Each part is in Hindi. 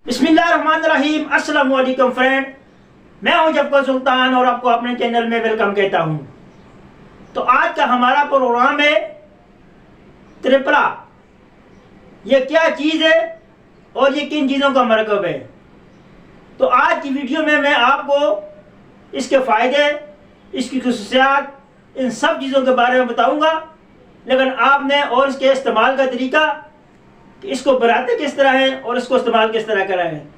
बिस्मिल्लाहिर्रहमानिर्रहीम। अस्सलाम वालेकुम फ्रेंड, मैं हूं जफर सुल्तान और आपको अपने चैनल में वेलकम कहता हूं। तो आज का हमारा प्रोग्राम है त्रिपला। ये क्या चीज़ है और ये किन चीज़ों का मरकब है। तो आज की वीडियो में मैं आपको इसके फ़ायदे, इसकी खसूसियात, इन सब चीज़ों के बारे में बताऊंगा। लेकिन आपने और इसके इस्तेमाल का तरीका कि इसको बनाते किस तरह है और इसको इस्तेमाल किस तरह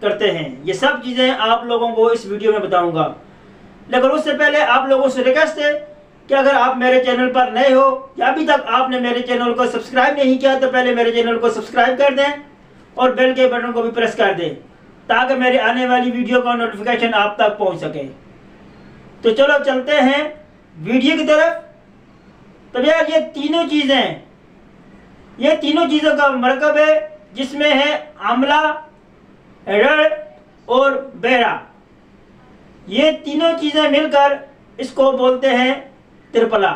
करते हैं, ये सब चीज़ें आप लोगों को इस वीडियो में बताऊंगा। लेकिन उससे पहले आप लोगों से रिक्वेस्ट है कि अगर आप मेरे चैनल पर नए हो या अभी तक आपने मेरे चैनल को सब्सक्राइब नहीं किया तो पहले मेरे चैनल को सब्सक्राइब कर दें और बेल के बटन को भी प्रेस कर दें ताकि मेरे आने वाली वीडियो का नोटिफिकेशन आप तक पहुँच सके। तो चलो चलते हैं वीडियो की तरफ। तो यार ये तीनों चीज़ों का मरकब है, जिसमें है आंवला, एरड़ और बेड़ा। ये तीनों चीज़ें मिलकर इसको बोलते हैं त्रिपला।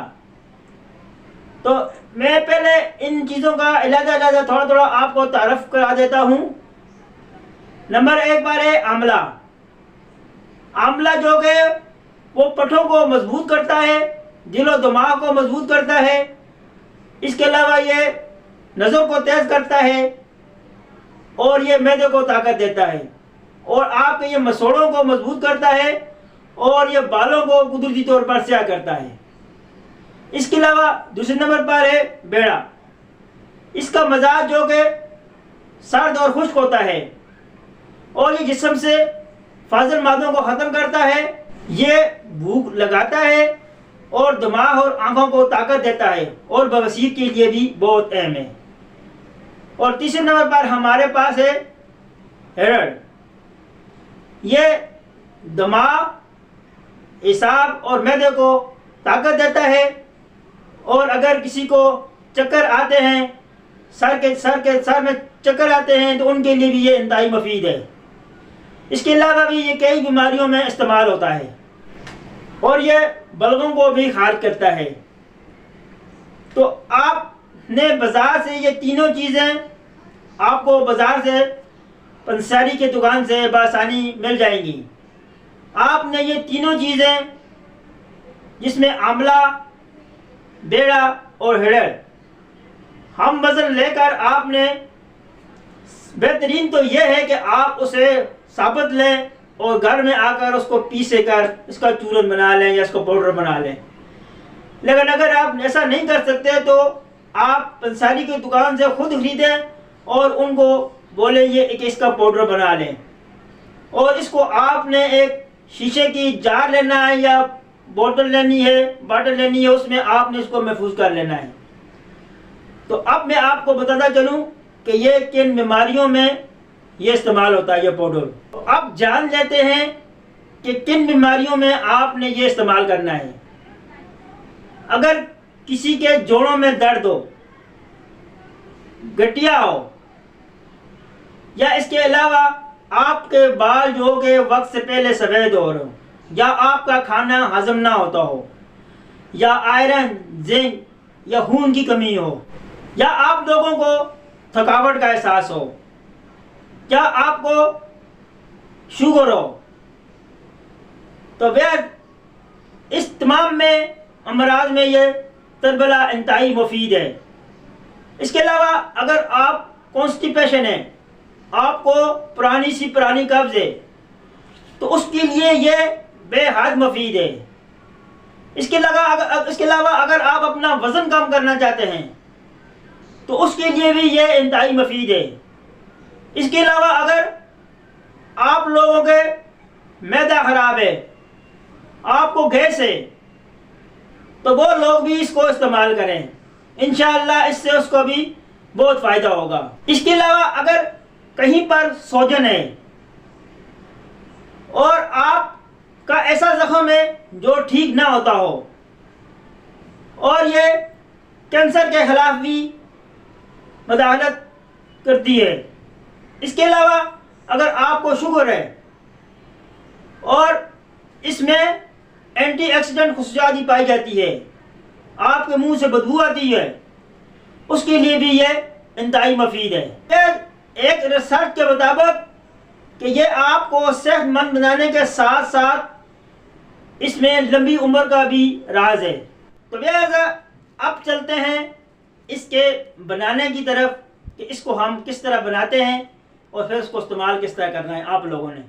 तो मैं पहले इन चीज़ों का अलग थोड़ा थोड़ा आपको तारफ़ करा देता हूँ। नंबर एक बार है आंवला। आंवला जो कि वो पठों को मजबूत करता है, दिलो दिमाग को मजबूत करता है। इसके अलावा ये नज़र को तेज करता है और ये मैदे को ताकत देता है और आपके ये मसोड़ों को मजबूत करता है और ये बालों को कुदरती तौर पर स्याह करता है। इसके अलावा दूसरे नंबर पर है बेड़ा। इसका मजाज जो कि सर्द और खुश्क होता है और ये जिस्म से फाजिल मादों को ख़त्म करता है। ये भूख लगाता है और दिमाग और आंखों को ताकत देता है और बवासीर के लिए भी बहुत अहम है। और तीसरे नंबर पर हमारे पास है एरड़। ये दिमाग, हिसाब और मैदे को ताकत देता है और अगर किसी को चक्कर आते हैं, सर में चक्कर आते हैं तो उनके लिए भी ये इंतहाई मुफीद है। इसके अलावा भी ये कई बीमारियों में इस्तेमाल होता है और ये बलगों को भी खारिज करता है। तो आपने बाज़ार से ये तीनों चीज़ें आपको बाज़ार से पंसारी के दुकान से बआसानी मिल जाएंगी। आपने ये तीनों चीज़ें जिसमें आंवला, बेड़ा और एरड़, हम वज़न लेकर आपने बेहतरीन तो ये है कि आप उसे साबुत लें और घर में आकर उसको पीसे कर इसका चूरन बना लें या इसको पाउडर बना लें। लेकिन अगर आप ऐसा नहीं कर सकते तो आप पंसारी की दुकान से खुद खरीदें और उनको बोले ये एक इसका पाउडर बना लें। और इसको आपने एक शीशे की जार लेना है या बोतल लेनी है, उसमें आपने इसको महफूज कर लेना है। तो अब मैं आपको बताता चलूँ कि ये किन बीमारियों में ये इस्तेमाल होता है ये पाउडर। तो अब जान लेते हैं कि किन बीमारियों में आपने ये इस्तेमाल करना है। अगर किसी के जोड़ों में दर्द हो, गठिया हो, या इसके अलावा आपके बाल जो के वक्त से पहले सफ़ेद हो रहे हो, या आपका खाना हजम ना होता हो, या आयरन, जिंक या खून की कमी हो, या आप लोगों को थकावट का एहसास हो, क्या आपको शुगर हो, तो वह इस तमाम में अमराज में ये त्रिपला इंतहाई मुफीद है। इसके अलावा अगर आप कॉन्स्टिपेशन है, आपको पुरानी कब्ज़ है, तो उसके लिए ये बेहद मुफीद है। इसके अलावा अगर आप अपना वज़न कम करना चाहते हैं तो उसके लिए भी ये इंतहाई मुफीद है। इसके अलावा अगर आप लोगों के मैदा ख़राब है, आपको गैस है, तो वो लोग भी इसको इस्तेमाल करें, इंशाअल्लाह इससे उसको भी बहुत फ़ायदा होगा। इसके अलावा अगर कहीं पर सोजन है और आपका ऐसा ज़ख्म है जो ठीक ना होता हो और ये कैंसर के ख़िलाफ़ भी मदाखलत करती है। इसके अलावा अगर आपको शुगर है और इसमें एंटीऑक्सीडेंट खुशबू पाई जाती है, आपके मुंह से बदबू आती है, उसके लिए भी ये इंतहाई मुफीद है। एक रिसर्च के मुताबिक कि ये आपको सेहतमंद बनाने के साथ साथ इसमें लंबी उम्र का भी राज है। तो लिहाजा अब चलते हैं इसके बनाने की तरफ कि इसको हम किस तरह बनाते हैं और फिर उसको इस्तेमाल किस तरह करना है आप लोगों ने।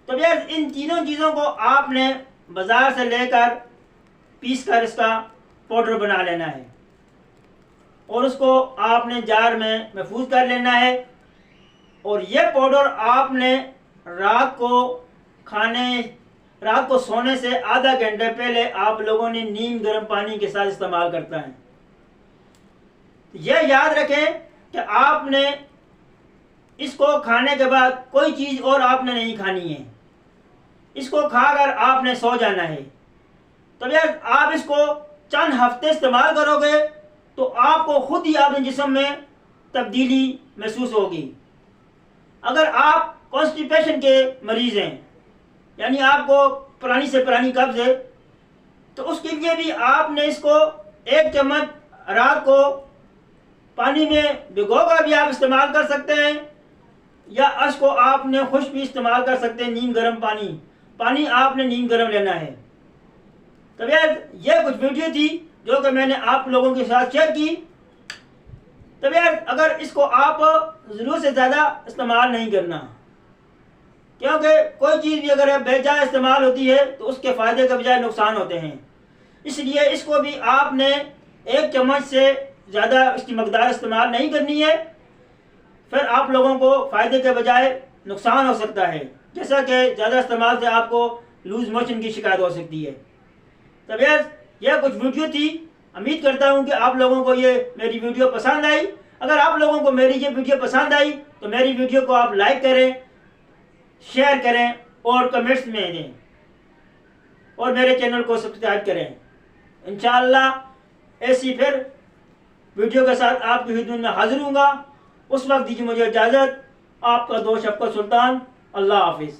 तो भैया इन तीनों चीज़ों को आपने बाज़ार से लेकर पीस कर इसका पाउडर बना लेना है और उसको आपने जार में महफूज कर लेना है। और यह पाउडर आपने रात को सोने से आधा घंटे पहले आप लोगों ने नीम गर्म पानी के साथ इस्तेमाल करता है। यह याद रखें कि आपने इसको खाने के बाद कोई चीज़ और आपने नहीं खानी है, इसको खाकर आपने सो जाना है। तो भैया आप इसको चंद हफ्ते इस्तेमाल करोगे तो आपको खुद ही अपने जिस्म में तब्दीली महसूस होगी। अगर आप कॉन्स्टिपेशन के मरीज़ हैं, यानी आपको पुरानी से पुरानी कब्ज़ है, तो उसके लिए भी आपने इसको 1 चम्मच रात को पानी में भिगोकर भी आप इस्तेमाल कर सकते हैं, या इसको आपने खुश भी इस्तेमाल कर सकते हैं। नीम गर्म पानी आपने नीम गर्म लेना है। तो भैया यह कुछ वीडियो थी जो कि मैंने आप लोगों के साथ शेयर की। तो भैया अगर इसको आप ज़रूरत से ज़्यादा इस्तेमाल नहीं करना, क्योंकि कोई चीज़ भी अगर बेजा इस्तेमाल होती है तो उसके फ़ायदे के बजाय नुकसान होते हैं। इसलिए इसको भी आपने 1 चम्मच से ज़्यादा इसकी मकदार इस्तेमाल नहीं करनी है, फिर आप लोगों को फ़ायदे के बजाय नुकसान हो सकता है। जैसा कि ज़्यादा इस्तेमाल से आपको लूज़ मोशन की शिकायत हो सकती है। तो भैया यह कुछ वीडियो थी, उम्मीद करता हूँ कि आप लोगों को ये मेरी वीडियो पसंद आई। अगर आप लोगों को मेरी ये वीडियो पसंद आई तो मेरी वीडियो को आप लाइक करें, शेयर करें और कमेंट्स में दें और मेरे चैनल को सब्सक्राइब करें। इंशाअल्लाह ऐसी फिर वीडियो के साथ आपकी खिदमत में हाजिर हूँगा। उस वक्त दीजिए मुझे इजाज़त। आपका दोस्त शफकत सुल्तान। अल्लाह हाफिज़।